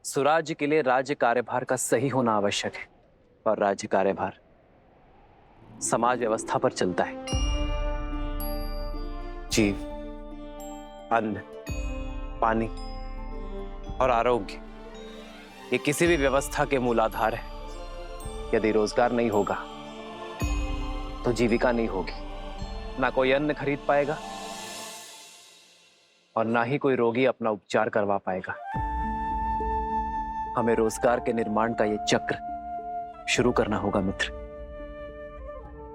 सुराज्य के लिए राज्य कार्यभार का सही होना आवश्यक है, और राज्य कार्यभार समाज व्यवस्था पर चलता है। जीव, अन्न, पानी और आरोग्य ये किसी भी व्यवस्था के मूलाधार है। यदि रोजगार नहीं होगा तो जीविका नहीं होगी। ना कोई अन्न खरीद पाएगा और ना ही कोई रोगी अपना उपचार करवा पाएगा। हमें रोजगार के निर्माण का ये चक्र शुरू करना होगा मित्र।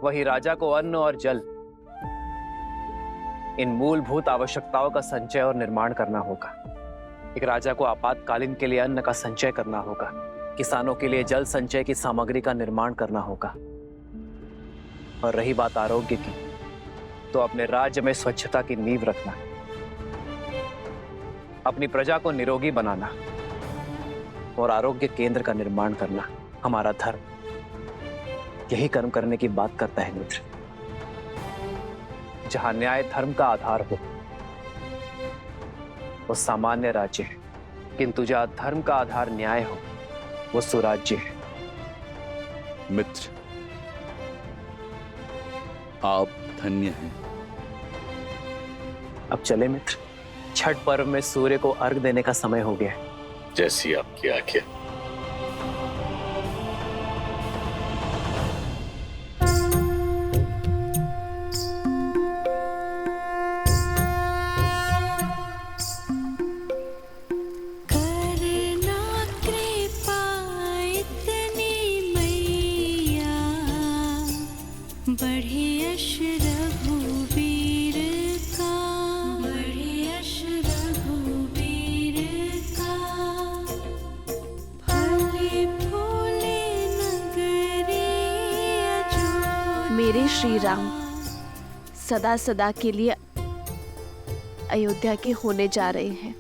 वही राजा को अन्न और जल, इन मूलभूत आवश्यकताओं का संचय और निर्माण करना होगा। एक राजा को आपातकालीन के लिए अन्न का संचय करना होगा, किसानों के लिए जल संचय की सामग्री का निर्माण करना होगा। और रही बात आरोग्य की, तो अपने राज्य में स्वच्छता की नींव रखना, अपनी प्रजा को निरोगी बनाना और आरोग्य केंद्र का निर्माण करना हमारा धर्म यही कर्म करने की बात करता है मित्र। जहां न्याय धर्म का आधार हो वो सामान्य राज्य है, किंतु जहां धर्म का आधार न्याय हो वो सुराज्य है। मित्र, आप धन्य हैं। अब चले मित्र, छठ पर्व में सूर्य को अर्घ देने का समय हो गया है। जैसी आपकी आज्ञा। मेरे श्री राम सदा सदा के लिए अयोध्या के होने जा रहे हैं।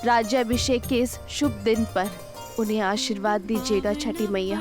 राज्याभिषेक के इस शुभ दिन पर उन्हें आशीर्वाद दीजिएगा छठी मैया।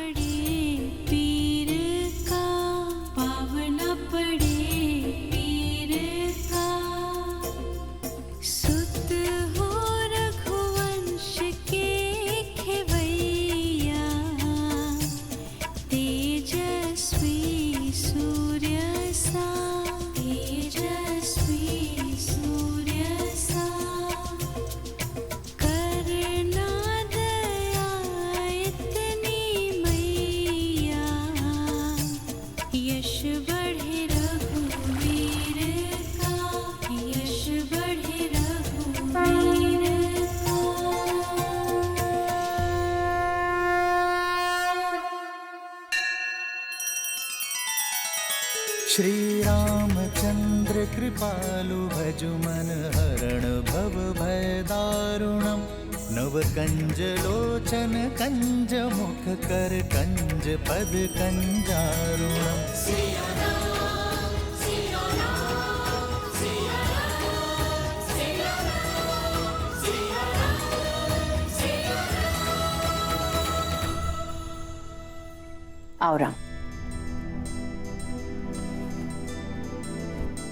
श्री रामचंद्र कृपालु भजु मन हरण भव भय दारुणम। नव कंज लोचन कंज मुख कर कंज पद कंजारुणम। आओ राम,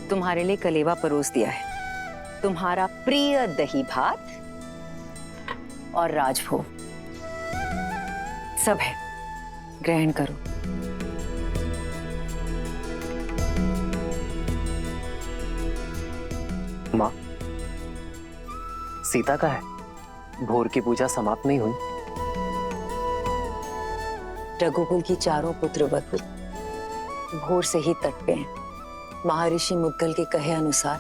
तुम्हारे लिए कलेवा परोस दिया है। तुम्हारा प्रिय दही भात और राजभोग सब है, ग्रहण करो। माँ, सीता का है? भोर की पूजा समाप्त नहीं हुई? रघुकुल की चारों पुत्र वधु भोर से ही तट पे हैं। महर्षि मुद्गल के कहे अनुसार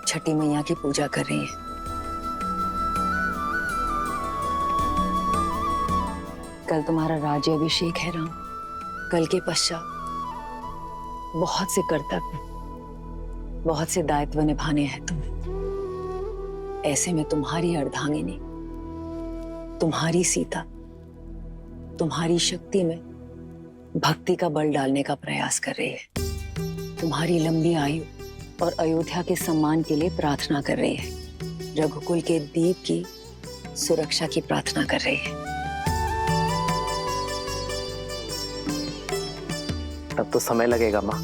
छठी मैया की पूजा कर रही हैं। कल तुम्हारा राज्याभिषेक है राम। कल के पश्चात बहुत से कर्तव्य, बहुत से दायित्व निभाने हैं तुम्हें। ऐसे में तुम्हारी अर्धांगिनी, तुम्हारी सीता, तुम्हारी शक्ति में भक्ति का बल डालने का प्रयास कर रही है। तुम्हारी लंबी आयु और अयोध्या के सम्मान के लिए प्रार्थना कर रही है। रघुकुल के दीप की सुरक्षा की प्रार्थना कर रही है। तब तो समय लगेगा माँ।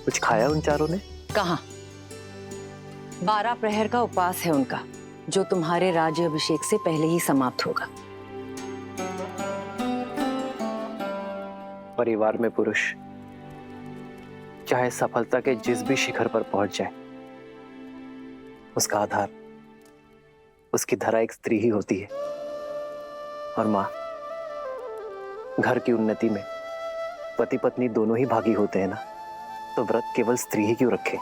कुछ खाया उन चारों ने? कहाँ? 12 प्रहर का उपवास है उनका। जो तुम्हारे राज्याभिषेक से पहले ही समाप्त होगा। परिवार में पुरुष चाहे सफलता के जिस भी शिखर पर पहुंच जाए, उसका आधार, उसकी धरा एक स्त्री ही होती है। और मां, घर की उन्नति में पति पत्नी दोनों ही भागी होते हैं ना, तो व्रत केवल स्त्री ही क्यों रखे?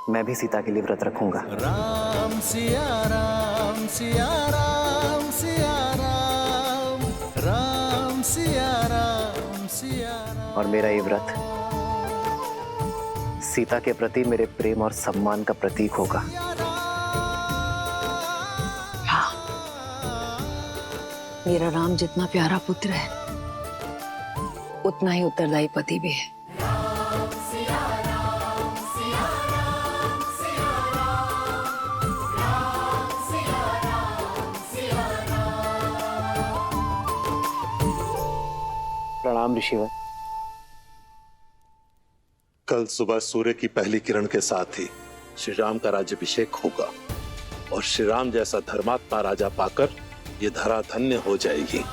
मैं भी सीता के लिए व्रत रखूंगा। राम सिया राम सिया राम सिया राम, राम सिया राम सिया राम। और मेरा ये व्रत सीता के प्रति मेरे प्रेम और सम्मान का प्रतीक होगा। मेरा राम जितना प्यारा पुत्र है, उतना ही उत्तरदायी पति भी है। प्रणाम ऋषिवर। कल सुबह सूर्य की पहली किरण के साथ ही श्री राम का राज्याभिषेक होगा और श्री राम जैसा धर्मात्मा राजा पाकर ये धरा धन्य हो जाएगी।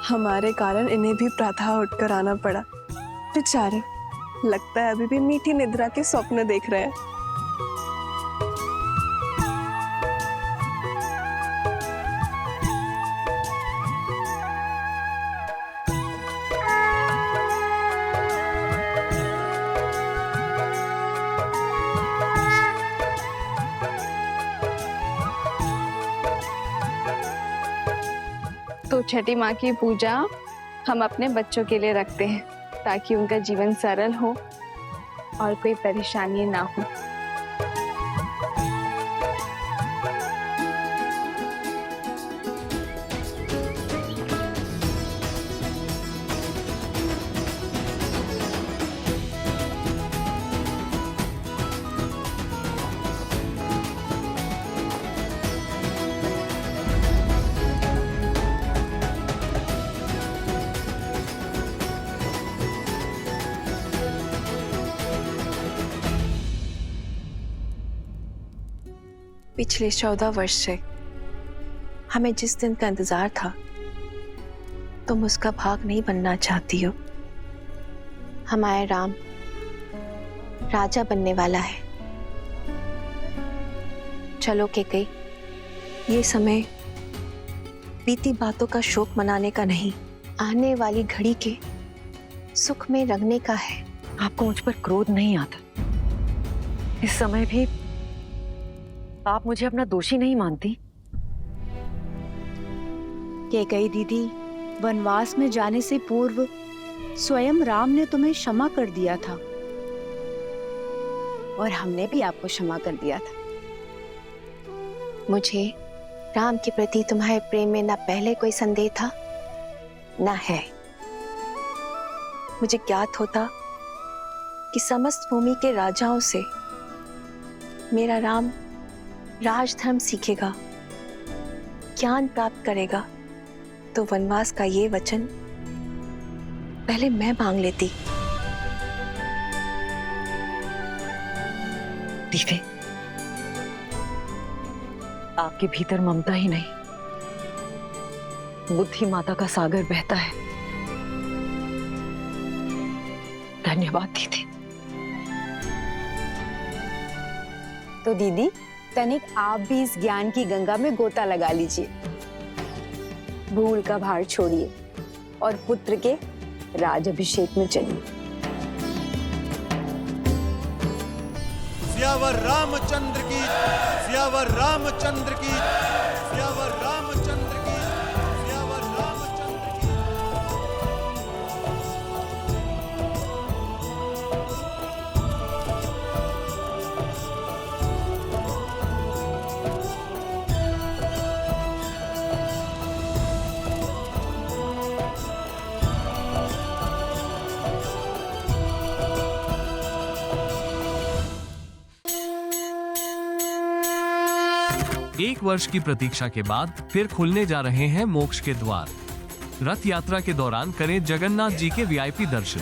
हमारे कारण इन्हें भी प्रातः उठकर आना पड़ा। बेचारे, लगता है अभी भी मीठी निद्रा के स्वप्न देख रहे हैं। तो छठी माँ की पूजा हम अपने बच्चों के लिए रखते हैं, ताकि उनका जीवन सरल हो और कोई परेशानी ना हो। पिछले 14 वर्ष से हमें जिस दिन का इंतजार था, तुम उसका भाग नहीं बनना चाहती हो। हमारा राम राजा बनने वाला है। चलो कैकेयी, ये समय बीती बातों का शोक मनाने का नहीं, आने वाली घड़ी के सुख में रंगने का है। आपको मुझ पर क्रोध नहीं आता? इस समय भी आप मुझे अपना दोषी नहीं मानती? कैकेयी दीदी, वनवास में जाने से पूर्व स्वयं राम ने तुम्हें क्षमा कर दिया था और हमने भी आपको क्षमा कर दिया था। मुझे राम के प्रति तुम्हारे प्रेम में ना पहले कोई संदेह था ना है। मुझे ज्ञात होता कि समस्त भूमि के राजाओं से मेरा राम राजधर्म सीखेगा, ज्ञान प्राप्त करेगा, तो वनवास का ये वचन पहले मैं मांग लेती। दीदी, आपके भीतर ममता ही नहीं, बुद्धि माता का सागर बहता है। धन्यवाद दीदी। तो दीदी, तनिक आप भी इस ज्ञान की गंगा में गोता लगा लीजिए। भूल का भार छोड़िए और पुत्र के राज्याभिषेक में चलिए। सियावर रामचंद्र की, सियावर रामचंद्र की, सियावर रामचंद्र की, सियावर रामचंद्र की। एक वर्ष की प्रतीक्षा के बाद फिर खुलने जा रहे हैं मोक्ष के द्वार। रथ यात्रा के दौरान करें जगन्नाथ जी के वीआईपी दर्शन,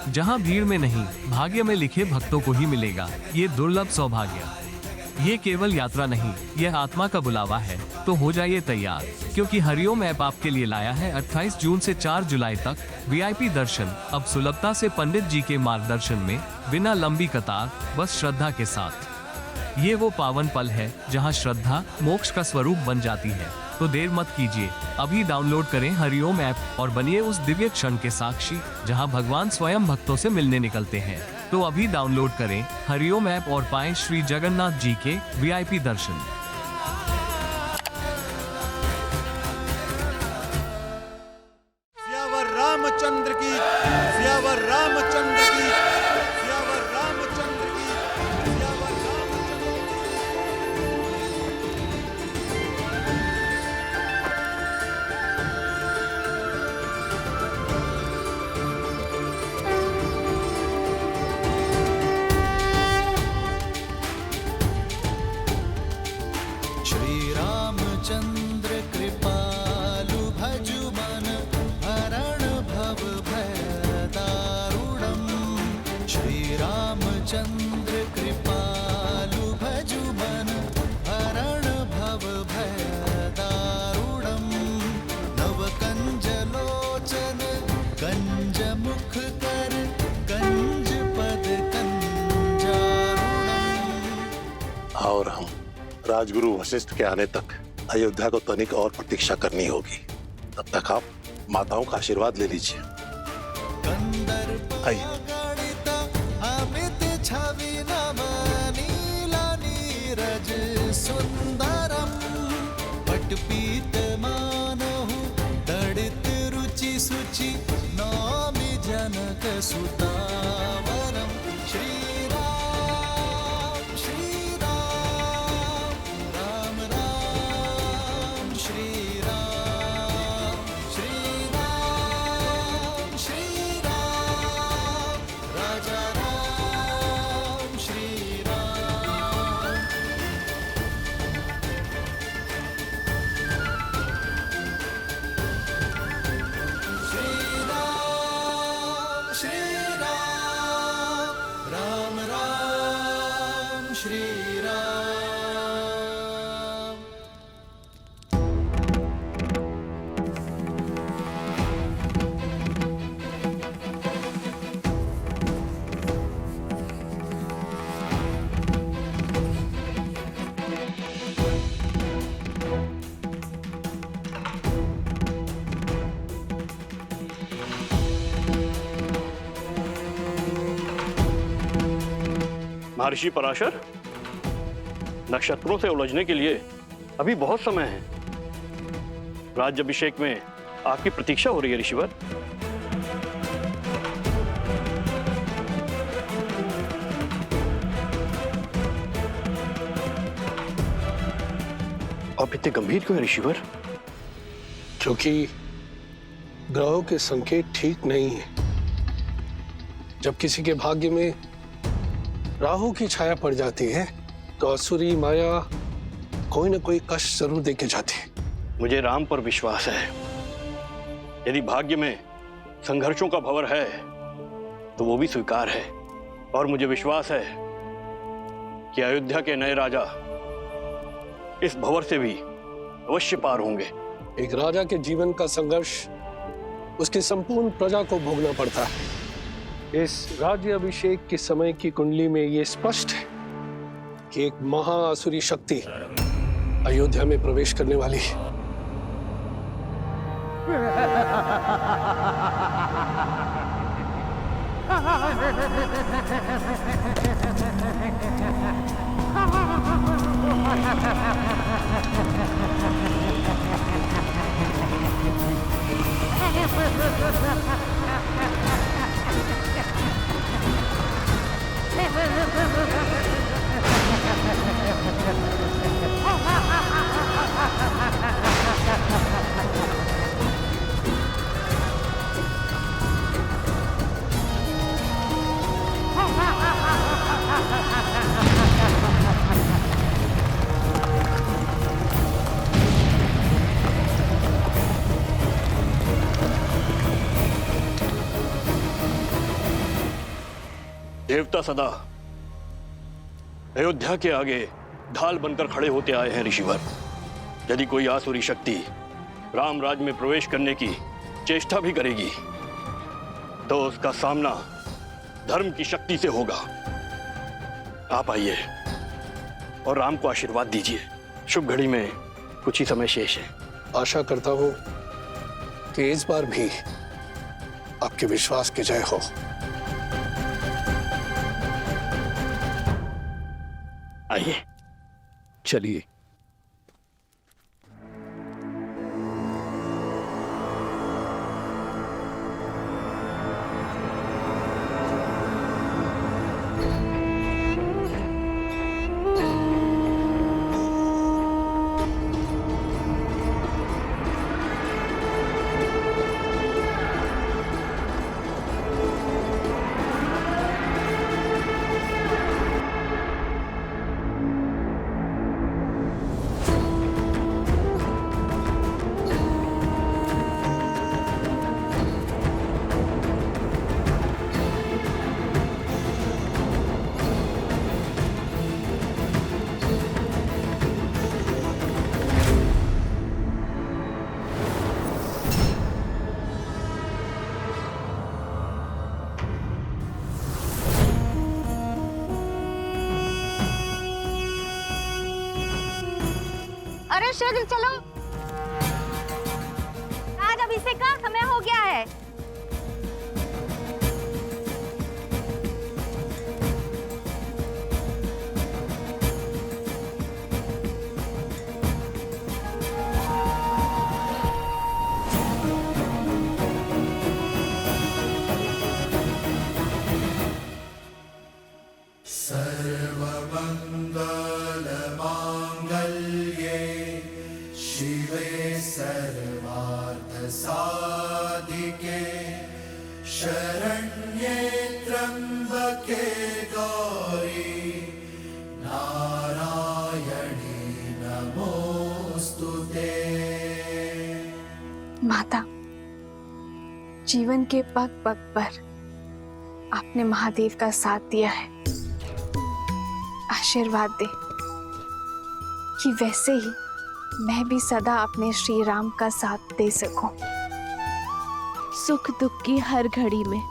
जहां भीड़ में नहीं भाग्य में लिखे भक्तों को ही मिलेगा ये दुर्लभ सौभाग्य। ये केवल यात्रा नहीं, यह आत्मा का बुलावा है। तो हो जाइए तैयार, क्योंकि हरिओम ऐप आपके लिए लाया है 28 जून से 4 जुलाई तक वीआईपी दर्शन। अब सुलभता से पंडित जी के मार्गदर्शन में, बिना लंबी कतार, बस श्रद्धा के साथ। ये वो पावन पल है जहां श्रद्धा मोक्ष का स्वरूप बन जाती है। तो देर मत कीजिए, अभी डाउनलोड करें हरिओम ऐप और बनिए उस दिव्य क्षण के साक्षी जहां भगवान स्वयं भक्तों से मिलने निकलते हैं। तो अभी डाउनलोड करें हरिओम ऐप और पाएं श्री जगन्नाथ जी के वीआईपी दर्शन। सियावर रामचंद्र की, सियावर रामचंद्र की, सियावर रामचंद्र की, सियावर रामचंद्र की। श्री रामचंद्र कृपालु भजु मन हरण भव भय दारुणम। श्री रामचंद्र कृपालु भजु मन हरण भव भय दारुणम। नव कंज लोचन कंज मुख कर कंज पद कंजारुणम। और हम राजगुरु वशिष्ठ के आने तक अयोध्या को तनिक और प्रतीक्षा करनी होगी। तब तक आप माताओं का आशीर्वाद ले लीजिए। आइए। अमित छवि नव नीला नीरज सुंदरम। पटपीत मानहु तड़ित रुचि सुचि नौमि जनक सुतावरम। श्री राम श्री राम, राम राम श्री राम, श्री राम श्री राम, राजा राम श्री राम। श्री राम श्री राम, राम राम श्री राम। महर्षि पराशर, नक्षत्रों से उलझने के लिए अभी बहुत समय है। राज्याभिषेक में आपकी प्रतीक्षा हो रही है ऋषिवर। आप इतने गंभीर क्यों हैं ऋषिवर? क्योंकि ग्रहों के संकेत ठीक नहीं है। जब किसी के भाग्य में राहु की छाया पड़ जाती है तो असुरी माया कोई ना कोई कष्ट जरूर देके जाती है। मुझे राम पर विश्वास है। यदि भाग्य में संघर्षों का भंवर है तो वो भी स्वीकार है। और मुझे विश्वास है कि अयोध्या के नए राजा इस भंवर से भी अवश्य पार होंगे। एक राजा के जीवन का संघर्ष उसकी संपूर्ण प्रजा को भोगना पड़ता है। इस राज्याभिषेक के समय की कुंडली में ये स्पष्ट है कि एक महाअसुरी शक्ति अयोध्या में प्रवेश करने वाली है। देवता सदा अयोध्या के आगे ढाल बनकर खड़े होते आए हैं ऋषिवर। यदि कोई आसुरी शक्ति रामराज में प्रवेश करने की चेष्टा भी करेगी तो उसका सामना धर्म की शक्ति से होगा। आप आइए और राम को आशीर्वाद दीजिए। शुभ घड़ी में कुछ ही समय शेष है। आशा करता हूं कि इस बार भी आपके विश्वास की जय हो। आइए चलिए। अरे शीघ्र चलो, आज अभिषेक का समय हो गया है। माता, जीवन के पग पग पर आपने महादेव का साथ दिया है। आशीर्वाद दे कि वैसे ही मैं भी सदा अपने श्री राम का साथ दे सकूं। सुख दुख की हर घड़ी में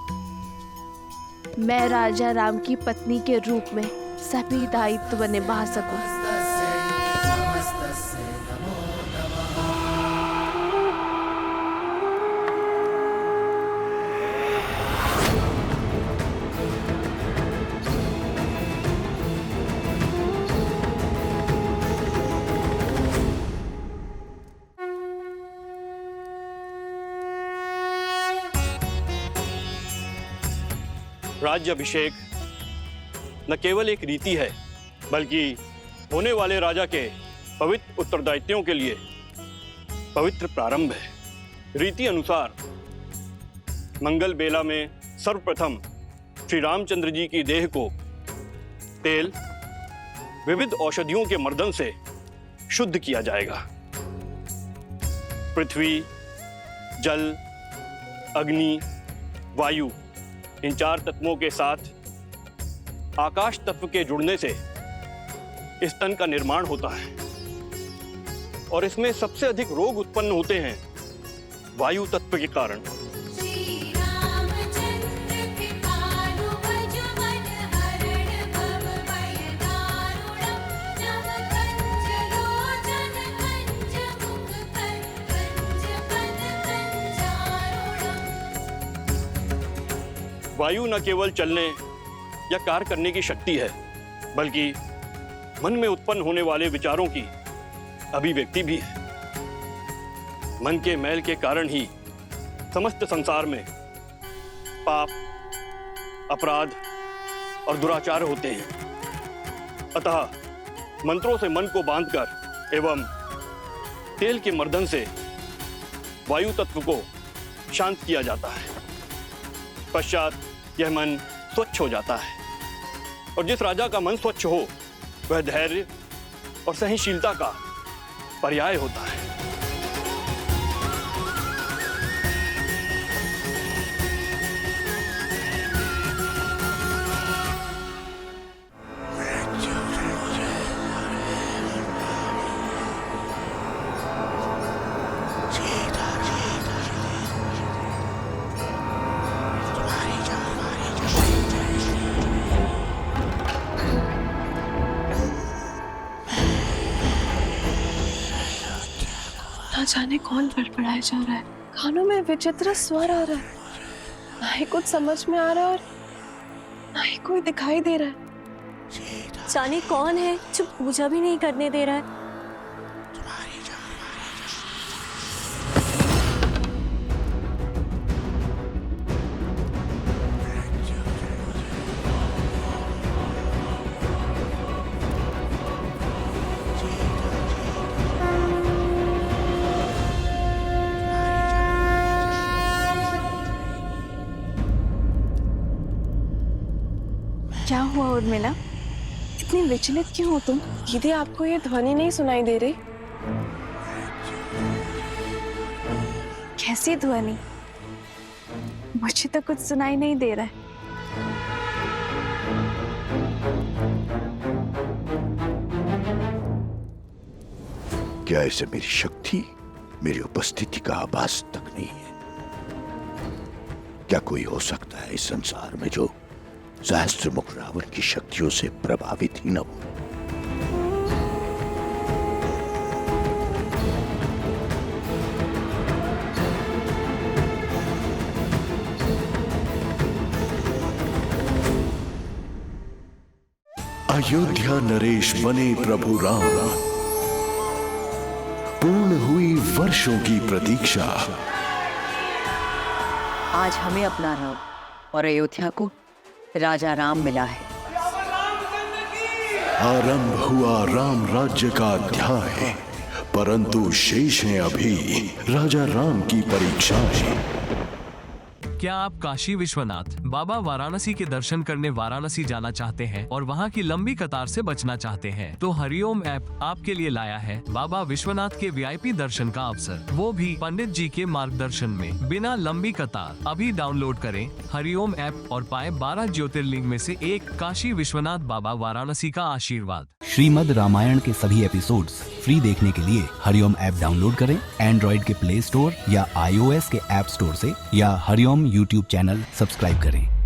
मैं राजा राम की पत्नी के रूप में सभी दायित्व निभा सकूं। राज्याभिषेक न केवल एक रीति है बल्कि होने वाले राजा के पवित्र उत्तरदायित्वों के लिए पवित्र प्रारंभ है। रीति अनुसार मंगल बेला में सर्वप्रथम श्री रामचंद्र जी की देह को तेल विविध औषधियों के मर्दन से शुद्ध किया जाएगा। पृथ्वी, जल, अग्नि, वायु, इन चार तत्वों के साथ आकाश तत्व के जुड़ने से इस तन का निर्माण होता है और इसमें सबसे अधिक रोग उत्पन्न होते हैं वायु तत्व के कारण। वायु न केवल चलने या कार्य करने की शक्ति है, बल्कि मन में उत्पन्न होने वाले विचारों की अभिव्यक्ति भी है। मन के मैल के कारण ही समस्त संसार में पाप, अपराध और दुराचार होते हैं। अतः मंत्रों से मन को बांधकर एवं तेल के मर्दन से वायु तत्व को शांत किया जाता है। पश्चात यह मन स्वच्छ हो जाता है, और जिस राजा का मन स्वच्छ हो वह धैर्य और सहनशीलता का पर्याय होता है। ना जाने कौन बड़बड़ाया जा रहा है, कानों में विचित्र स्वर आ रहा है, ना ही कुछ समझ में आ रहा है और ना ही कोई दिखाई दे रहा है। जाने कौन है जो पूजा भी नहीं करने दे रहा है। क्या हुआ उर्मिला, इतनी विचलित क्यों हो तुम? दीदी आपको ये ध्वनि नहीं सुनाई दे रही? कैसी ध्वनि? मुझे तो कुछ सुनाई नहीं दे रहा है। क्या इसे मेरी शक्ति, मेरी उपस्थिति का आभास तक नहीं है? क्या कोई हो सकता है इस संसार में जो सहस्त्रमुख रावण की शक्तियों से प्रभावित ही न हो? अयोध्या नरेश बने प्रभु राम, पूर्ण हुई वर्षों की प्रतीक्षा। आज हमें अपना राम और अयोध्या को राजा राम मिला है। आरंभ हुआ राम राज्य का अध्याय, परंतु शेष है अभी राजा राम की परीक्षाएं। क्या आप काशी विश्वनाथ बाबा वाराणसी के दर्शन करने वाराणसी जाना चाहते हैं और वहां की लंबी कतार से बचना चाहते हैं? तो हरिओम ऐप आपके लिए लाया है बाबा विश्वनाथ के वीआईपी दर्शन का अवसर, वो भी पंडित जी के मार्गदर्शन में, बिना लंबी कतार। अभी डाउनलोड करें हरिओम ऐप और पाएं 12 ज्योतिर्लिंग में से एक काशी विश्वनाथ बाबा वाराणसी का आशीर्वाद। श्रीमद् रामायण के सभी एपिसोड्स फ्री देखने के लिए हरिओम ऐप डाउनलोड करें एंड्रॉइड के प्ले स्टोर या iOS के ऐप स्टोर से, या हरिओम यूट्यूब चैनल सब्सक्राइब करें।